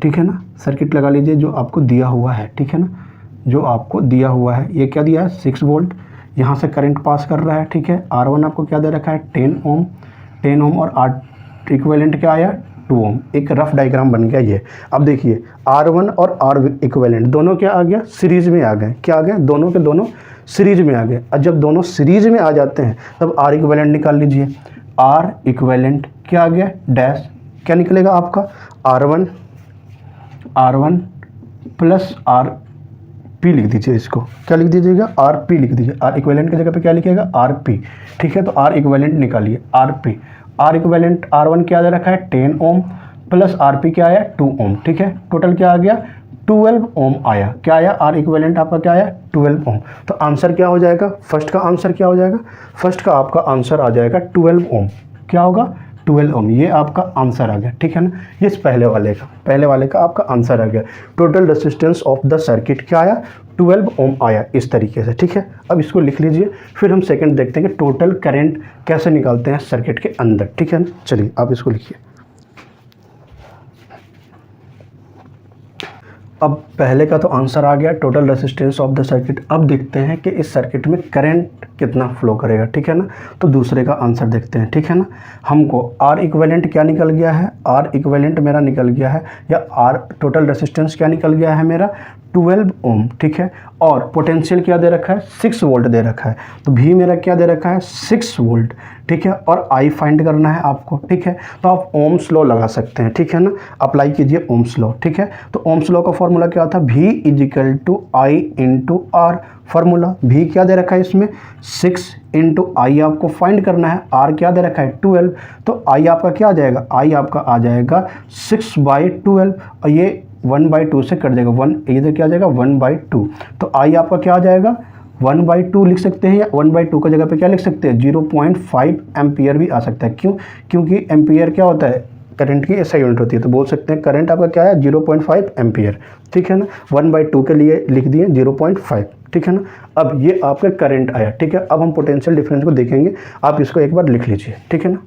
ठीक है ना, सर्किट लगा लीजिए जो आपको दिया हुआ है, ठीक है ना, जो आपको दिया हुआ है। ये क्या दिया है, 6 वोल्ट, यहाँ से करंट पास कर रहा है, ठीक है। R1 आपको क्या दे रखा है, 10 ओम, और R इक्विवेलेंट क्या आया, 2 ओम। एक रफ डायग्राम बन गया ये। अब देखिए R1 और R इक्विवेलेंट दोनों क्या आ गया, सीरीज में आ गए, क्या आ गए, दोनों के दोनों सीरीज में आ गए। और जब दोनों सीरीज में आ जाते हैं तब R इक्विवेलेंट निकाल लीजिए। R इक्विवेलेंट क्या आ गया, डैश, क्या निकलेगा आपका, R1 प्लस RP लिख दीजिए, इसको क्या लिख दीजिएगा, RP लिख दीजिए। R इक्विवेलेंट की जगह पे क्या लिखिएगा, RP, ठीक है। तो R इक्विवेलेंट निकालिए, RP। R इक्विवेलेंट R1 क्या दे रखा है, 10 ओम, प्लस RP क्या आया, 2 ओम, ठीक है। टोटल क्या आ गया, 12 ओम आया। क्या आया, R इक्विवेलेंट आपका क्या आया, 12 ओम। तो आंसर क्या हो जाएगा, फर्स्ट का आंसर क्या हो जाएगा, फर्स्ट का आपका आंसर आ जाएगा 12 ओम। क्या होगा, 12 ओम, ये आपका आंसर आ गया, ठीक है ना। ये पहले वाले का आपका आंसर आ गया। Total resistance of the circuit क्या आया, 12 ओम आया, इस तरीके से, ठीक है। अब इसको लिख लीजिए, फिर हम सेकंड देखते हैं कि टोटल करंट कैसे निकालते हैं सर्किट के अंदर, ठीक है ना। चलिए आप इसको लिखिए। अब पहले का तो आंसर आ गया, total resistance of the circuit. अब देखते हैं कि इस सर्किट में करंट कितना फ्लो करेगा, ठीक है ना। तो दूसरे का आंसर देखते हैं, ठीक है ना। हमको R इक्विवेलेंट क्या निकल गया है, R इक्विवेलेंट मेरा निकल गया है, या R टोटल रेजिस्टेंस क्या निकल गया है मेरा, 12 ओम, ठीक है। और पोटेंशियल क्या दे रखा है, 6 वोल्ट दे रखा है। तो भी मेरा क्या दे रखा है, 6 वोल्ट, ठीक है। और I फाइंड करना है आपको, ठीक है। तो आप ओम्स लॉ लगा सकते हैं, ठीक है ना, अप्लाई कीजिए ओम्स लॉ, ठीक है। तो ओम्स लॉ का फॉर्मूला क्या था, V equal to I into R। Formula V क्या दे रखा है इसमें, 6 इंटू I आपको फाइंड करना है, R क्या दे रखा है, 12। तो I आपका क्या आ जाएगा, I आपका आ जाएगा 6/12, और ये 1/2 से कट जाएगा, 1 इधर क्या आ जाएगा, 1/2। तो I आपका क्या आ जाएगा, 1/2 लिख सकते हैं, या 1/2 की जगह पे क्या लिख सकते हैं, 0.5 एम्पियर भी आ सकता है। क्यों, क्योंकि एम्पियर क्या होता है, करंट की एसआई यूनिट होती है, तो बोल सकते हैं करंट आपका क्या है 0.5 एम्पियर, ठीक है ना। 1/2 के लिए लिख दिए 0.5, ठीक है ना। अब ये आपका करंट आया, ठीक है। अब हम पोटेंशियल डिफरेंस को देखेंगे, आप इसको एक बार लिख लीजिए, ठीक है ना।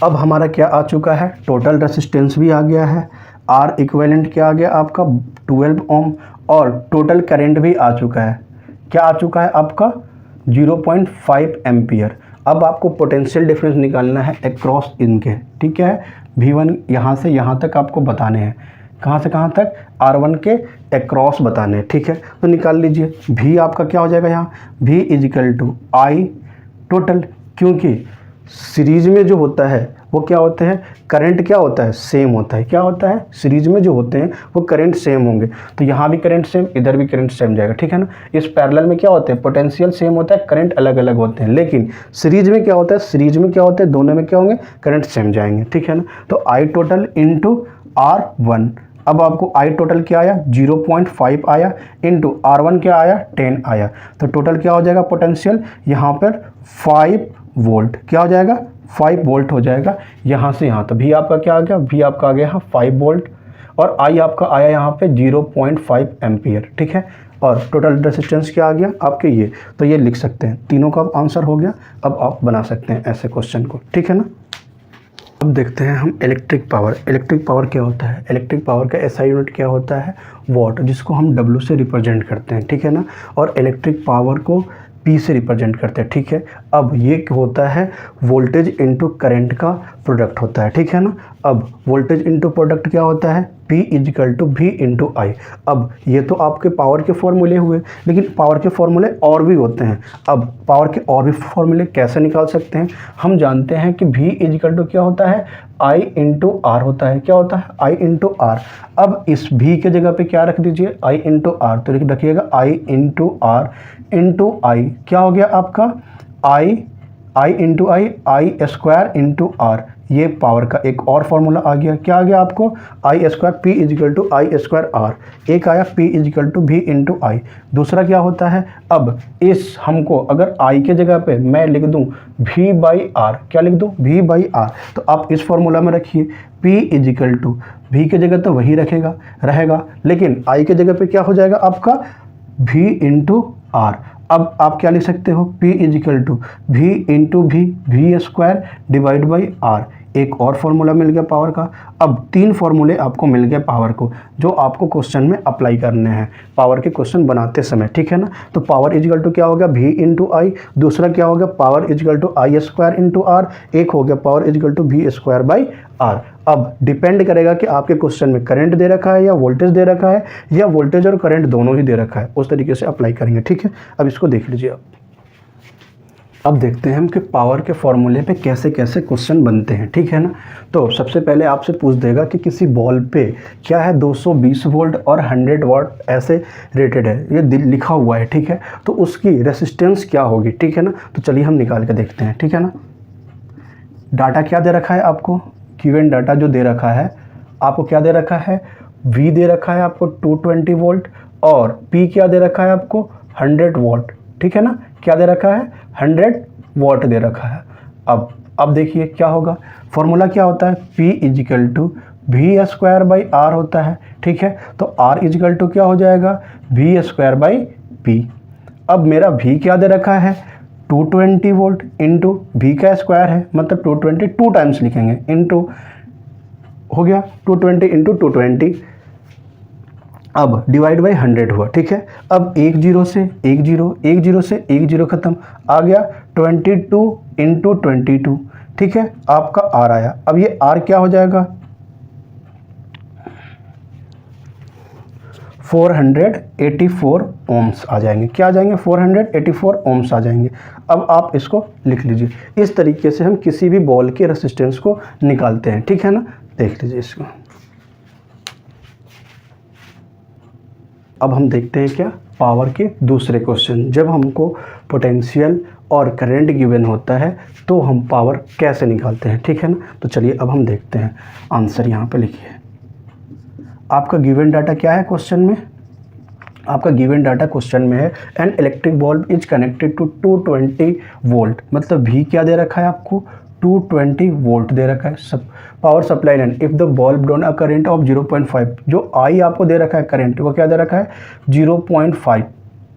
अब हमारा क्या आ चुका है, टोटल रेसिस्टेंस भी आ गया है, आर इक्विवेलेंट क्या आ गया आपका 12 ओम, और टोटल करंट भी आ चुका है, क्या आ चुका है आपका 0.5 एम्पियर। अब आपको पोटेंशियल डिफरेंस निकालना है अक्रॉस इनके, ठीक है। V1 यहाँ से यहाँ तक आपको बताने हैं, कहाँ से कहाँ तक, R1 के अक्रॉस बताने हैं, ठीक है। तो निकाल लीजिए, V आपका क्या हो जाएगा यहाँ, V equal to I total, क्योंकि सीरीज में जो होता है वो क्या होता है, करंट क्या होता है, सेम होता है। क्या होता है, सीरीज में जो होते हैं वो करंट सेम होंगे, तो यहाँ भी करंट सेम, इधर भी करंट सेम जाएगा, ठीक है ना। इस पैरेलल में क्या होते हैं, पोटेंशियल सेम होता है, करंट अलग अलग होते हैं, लेकिन सीरीज में क्या होता है, सीरीज में क्या होता है, दोनों में क्या होंगे, करंट सेम जाएंगे, ठीक है ना। तो आई टोटल इंटू R1, अब आपको आई टोटल क्या आया 0.5 आया, इंटू R1 क्या आया 10 आया, तो टोटल क्या हो जाएगा पोटेंशियल यहाँ पर 5 वोल्ट, क्या हो जाएगा 5 वोल्ट हो जाएगा यहाँ से यहाँ। तो भी आपका क्या आ गया, भी आपका आ गया यहाँ 5 वोल्ट, और आई आपका आया यहाँ पे 0.5 एम्पियर, ठीक है। और टोटल रेजिस्टेंस क्या आ गया आपके ये, तो ये लिख सकते हैं, तीनों का आंसर हो गया। अब आप बना सकते हैं ऐसे क्वेश्चन को, ठीक है ना। अब देखते हैं हम इलेक्ट्रिक पावर। इलेक्ट्रिक पावर क्या होता है, इलेक्ट्रिक पावर का एसआई यूनिट क्या होता है, वॉट, जिसको हम W से रिप्रेजेंट करते हैं, ठीक है ना। और इलेक्ट्रिक पावर को P से रिप्रेजेंट करते हैं, ठीक है। अब ये होता है वोल्टेज इनटू करंट का प्रोडक्ट होता है, ठीक है ना। अब वोल्टेज इनटू प्रोडक्ट क्या होता है, P is equal to V into I. अब ये तो आपके पावर के फॉर्मूले हुए, लेकिन पावर के फॉर्मूले और भी होते हैं। अब पावर के और भी फॉर्मूले कैसे निकाल सकते हैं, हम जानते हैं कि V इजिकल टू क्या होता है, I इंटू आर होता है, क्या होता है I इंटू आर। अब इस V के जगह पे क्या रख दीजिए, I इंटू आर, तो लिख रखिएगा I into R into I, क्या हो गया आपका I into I square into R. ये पावर का एक और फॉर्मूला आ गया, क्या आ गया आपको I square P is equal to I square R, एक आया P is equal to V into I. दूसरा क्या होता है, अब इस हमको अगर I के जगह पे मैं लिख दूं V बाई आर, क्या लिख दूं V बाई आर, तो आप इस फॉर्मूला में रखिए P इजिकल टू V के जगह तो वही रहेगा, लेकिन I के जगह पे क्या हो जाएगा आपका V इंटू आर। अब आप क्या लिख सकते हो, P is equal to V into V square divide by R. एक और फॉर्मूला मिल गया पावर का। अब 3 फॉर्मूले आपको मिल गए पावर को, जो आपको क्वेश्चन में अप्लाई करने हैं पावर के क्वेश्चन बनाते समय, ठीक है ना। तो पावर इजिकल टू क्या हो गया V इंटू आई, दूसरा क्या हो गया power equal to I square into R, एक हो गया power equal to V square by R. अब डिपेंड करेगा कि आपके क्वेश्चन में करंट दे रखा है या वोल्टेज दे रखा है, या वोल्टेज और करंट दोनों ही दे रखा है, उस तरीके से अप्लाई करेंगे, ठीक है। अब इसको देख लीजिए आप। अब देखते हैं हम कि पावर के फॉर्मूले पे कैसे कैसे क्वेश्चन बनते हैं, ठीक है ना। तो सबसे पहले आपसे पूछ देगा कि किसी बॉल पे क्या है 220 वोल्ट और 100 वाट ऐसे रेटेड है, ये लिखा हुआ है, ठीक है। तो उसकी रेसिस्टेंस क्या होगी, ठीक है ना। तो चलिए हम निकाल के देखते हैं, ठीक है ना। डाटा क्या दे रखा है आपको, गिवन डाटा जो दे रखा है आपको, क्या दे रखा है V दे रखा है आपको 220 वोल्ट, और P क्या दे रखा है आपको 100 वॉट, ठीक है ना। क्या दे रखा है 100 वॉट दे रखा है। अब देखिए क्या होगा, फॉर्मूला क्या होता है P is equal to V square by R होता है, ठीक है। तो R इजिकल टू क्या हो जाएगा V स्क्वायर बाई P। अब मेरा V क्या दे रखा है 220 वोल्ट इंटू V का स्क्वायर है, मतलब 220 2 टाइम्स लिखेंगे, इंटू हो गया 220 इंटू 220, अब डिवाइड बाई 100 हुआ, ठीक है। अब 1 0 से 1 0, 1 0 से 1 0 खत्म, आ गया 22 इंटू 22, ठीक है। आपका R आया। अब ये R क्या हो जाएगा 484 ओम्स आ जाएंगे, क्या आ जाएंगे 484 ओम्स आ जाएंगे। अब आप इसको लिख लीजिए। इस तरीके से हम किसी भी बॉल के रेसिस्टेंस को निकालते हैं, ठीक है ना। देख लीजिए इसको। अब हम देखते हैं क्या पावर के दूसरे क्वेश्चन। जब हमको पोटेंशियल और करंट गिवन होता है तो हम पावर कैसे निकालते हैं, ठीक है ना। तो चलिए अब हम देखते हैं, आंसर यहाँ पे लिखिए। आपका गिवन डाटा क्या है क्वेश्चन में, आपका गिवन डाटा क्वेश्चन में है an electric bulb is connected to 220 volt, मतलब V क्या दे रखा है आपको 220 वोल्ट दे रखा है सब power supply line. If the bulb drawn a current of 0.5, जो आई आपको दे रखा है करंट, वो क्या दे रखा है 0.5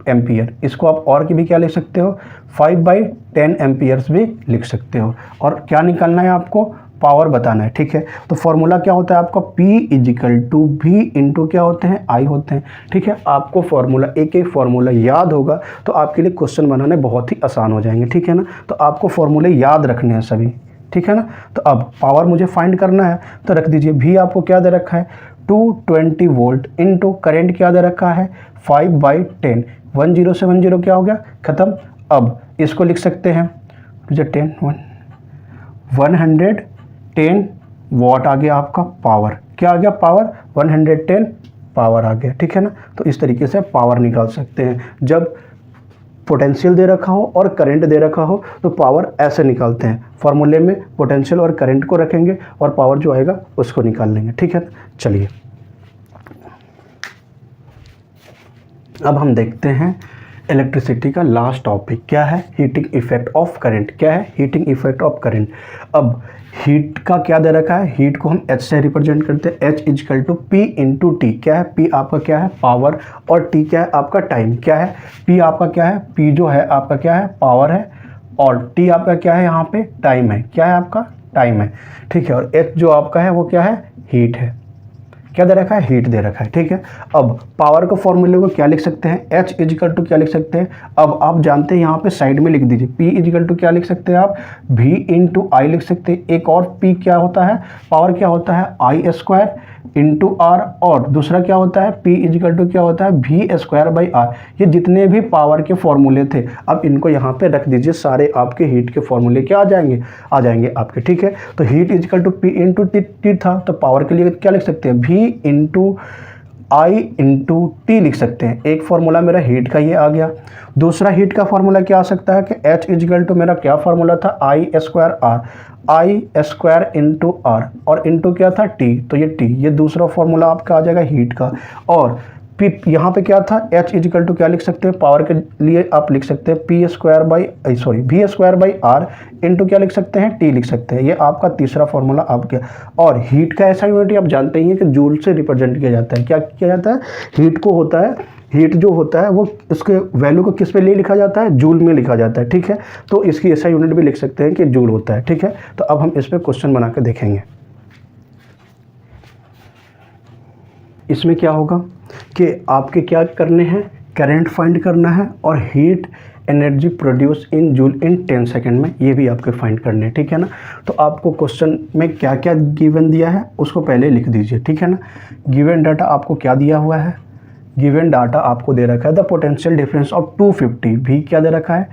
एम्पियर। इसको आप और की भी क्या लिख सकते हो 5/10 एम्पियर्स भी लिख सकते हो। और क्या निकालना है आपको, पावर बताना है, ठीक है। तो फॉर्मूला क्या होता है आपका P is equal to V into क्या होते हैं I होते हैं, ठीक है। आपको फॉर्मूला एक एक फॉर्मूला याद होगा तो आपके लिए क्वेश्चन बनाने बहुत ही आसान हो जाएंगे, ठीक है ना। तो आपको फॉर्मूले याद रखने हैं सभी, ठीक है ना। तो अब पावर मुझे फाइंड करना है तो रख दीजिए V आपको क्या दे रखा है 220 वोल्ट इंटू करेंट क्या दे रखा है 5/10। 10 से 10 क्या हो गया खत्म। अब इसको लिख सकते हैं 110 वॉट आ गया आपका पावर, क्या आ गया पावर 110 पावर आ गया, ठीक है ना। तो इस तरीके से पावर निकाल सकते हैं। जब पोटेंशियल दे रखा हो और करंट दे रखा हो तो पावर ऐसे निकालते हैं, फॉर्मूले में पोटेंशियल और करंट को रखेंगे और पावर जो आएगा उसको निकाल लेंगे, ठीक है। चलिए अब हम देखते हैं इलेक्ट्रिसिटी का लास्ट टॉपिक क्या है, हीटिंग इफेक्ट ऑफ करंट। क्या है हीटिंग इफेक्ट ऑफ करंट। अब हीट का क्या दे रखा है, हीट को हम H से रिप्रेजेंट करते हैं, H equal to P into T. क्या है P आपका क्या है पावर और T क्या है आपका टाइम। क्या है P आपका क्या है, P जो है आपका क्या है पावर है और T आपका क्या है यहाँ पे टाइम है। क्या है आपका टाइम है, ठीक है। और H जो आपका है वो क्या है हीट है। क्या दे रखा है हीट दे रखा है, ठीक है। अब पावर को फॉर्मूले को क्या लिख सकते हैं H इजिकल टू क्या लिख सकते हैं, अब आप जानते हैं यहाँ पे साइड में लिख दीजिए P इजिकल टू क्या लिख सकते हैं आप V इंटू आई लिख सकते हैं। एक और P क्या होता है पावर क्या होता है I स्क्वायर इंटू आर और दूसरा क्या होता है P इजिकल टू क्या होता है V स्क्वायर बाई आर। ये जितने भी पावर के फॉर्मूले थे अब इनको यहाँ पे रख दीजिए, सारे आपके हीट के फॉर्मूले क्या आ जाएंगे आपके, ठीक है। तो heat equal to P into T था, तो पावर के लिए क्या लिख सकते हैं V इंटू आई इंटू टी लिख सकते हैं। एक फॉर्मूला मेरा हीट का ये आ गया। दूसरा हीट का फॉर्मूला क्या आ सकता है कि H इजिकल टू मेरा क्या फॉर्मूला था I square R, I square into R और इंटू क्या था टी, तो ये टी, ये दूसरा फॉर्मूला आपका आ जाएगा हीट का। और पी यहाँ पे क्या था H इजिकल टू क्या लिख सकते हैं पावर के लिए आप लिख सकते हैं V square by R into क्या लिख सकते हैं T लिख सकते हैं। ये आपका तीसरा फॉर्मूला आप गया। और हीट का ऐसा यूनिट आप जानते ही हैं कि जूल से रिप्रेजेंट किया जाता है। क्या किया जाता है हीट को होता है, हीट जो होता है वो उसके वैल्यू को किस पे लिए लिखा जाता है जूल में लिखा जाता है, ठीक है। तो इसकी ऐसा यूनिट भी लिख सकते हैं कि जूल होता है, ठीक है। तो अब हम इस पर क्वेश्चन बना के देखेंगे। इसमें क्या होगा कि आपके क्या करने हैं करंट फाइंड करना है और heat energy produce in joule in 10 second में, ये भी आपके फाइंड करने हैं, ठीक है ना। तो आपको क्वेश्चन में क्या क्या गिवन दिया है उसको पहले लिख दीजिए, ठीक है ना। गिवन डाटा आपको क्या दिया हुआ है, गिवन डाटा आपको दे रखा है द पोटेंशियल डिफरेंस ऑफ 250 भी क्या दे रखा है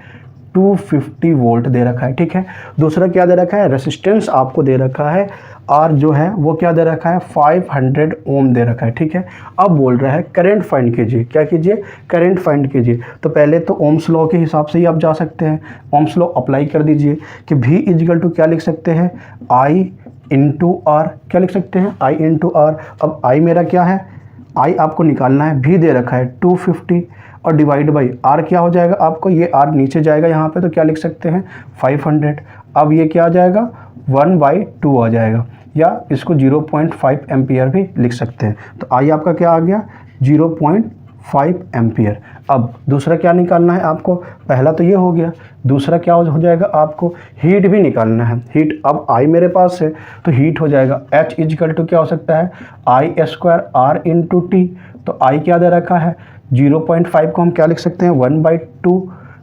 250 वोल्ट दे रखा है, ठीक है। दूसरा क्या दे रखा है रेसिस्टेंस आपको दे रखा है R जो है वो क्या दे रखा है 500 ओम दे रखा है, ठीक है। अब बोल रहा है करंट फाइंड कीजिए, क्या कीजिए करंट फाइंड कीजिए। तो पहले तो ओम्स लॉ के हिसाब से ही आप जा सकते हैं, ओम्स लॉ अप्लाई कर दीजिए कि V इजिकल टू क्या लिख सकते हैं I इंटू आर, क्या लिख सकते हैं I इंटू आर। अब I मेरा क्या है I आपको निकालना है, V दे रखा है 250 और डिवाइड बाई R क्या हो जाएगा आपको, ये R नीचे जाएगा यहाँ पे तो क्या लिख सकते हैं 500। अब ये क्या आ जाएगा 1/2 आ जाएगा या इसको 0.5 एम्पियर भी लिख सकते हैं। तो आई आपका क्या आ गया 0.5 एम्पियर। अब दूसरा क्या निकालना है आपको, पहला तो ये हो गया, दूसरा क्या हो जाएगा आपको हीट भी निकालना है। हीट अब आई मेरे पास है तो हीट हो जाएगा H इजिकल टू क्या हो सकता है I square R into T. तो आई क्या दे रखा है 0.5 को हम क्या लिख सकते हैं 1/2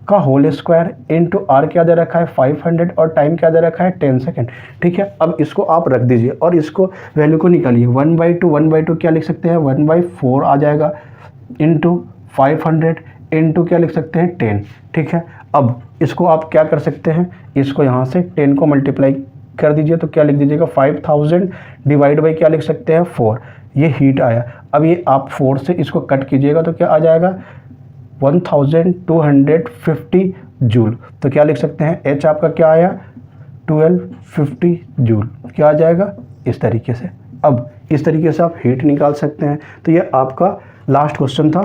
का होल स्क्वायर इंटू आर क्या दे रखा है 500 और टाइम क्या दे रखा है 10 सेकेंड, ठीक है। अब इसको आप रख दीजिए और इसको वैल्यू को निकालिए 1/2 क्या लिख सकते हैं 1/4 आ जाएगा इंटू 500 इंटू क्या लिख सकते हैं 10, ठीक है। अब इसको आप क्या कर सकते हैं, इसको यहाँ से 10 को मल्टीप्लाई कर दीजिए तो क्या लिख दीजिएगा 5000 डिवाइड बाई क्या लिख सकते हैं 4, ये हीट आया। अब ये आप 4 से इसको कट कीजिएगा तो क्या आ जाएगा 1250 जूल। तो क्या लिख सकते हैं H आपका क्या आया 1250 जूल, क्या आ जाएगा इस तरीके से। अब इस तरीके से आप हीट निकाल सकते हैं। तो ये आपका लास्ट क्वेश्चन था,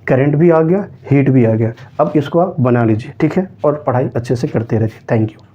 करंट भी आ गया हीट भी आ गया। अब इसको आप बना लीजिए, ठीक है, और पढ़ाई अच्छे से करते रहिए। Thank you.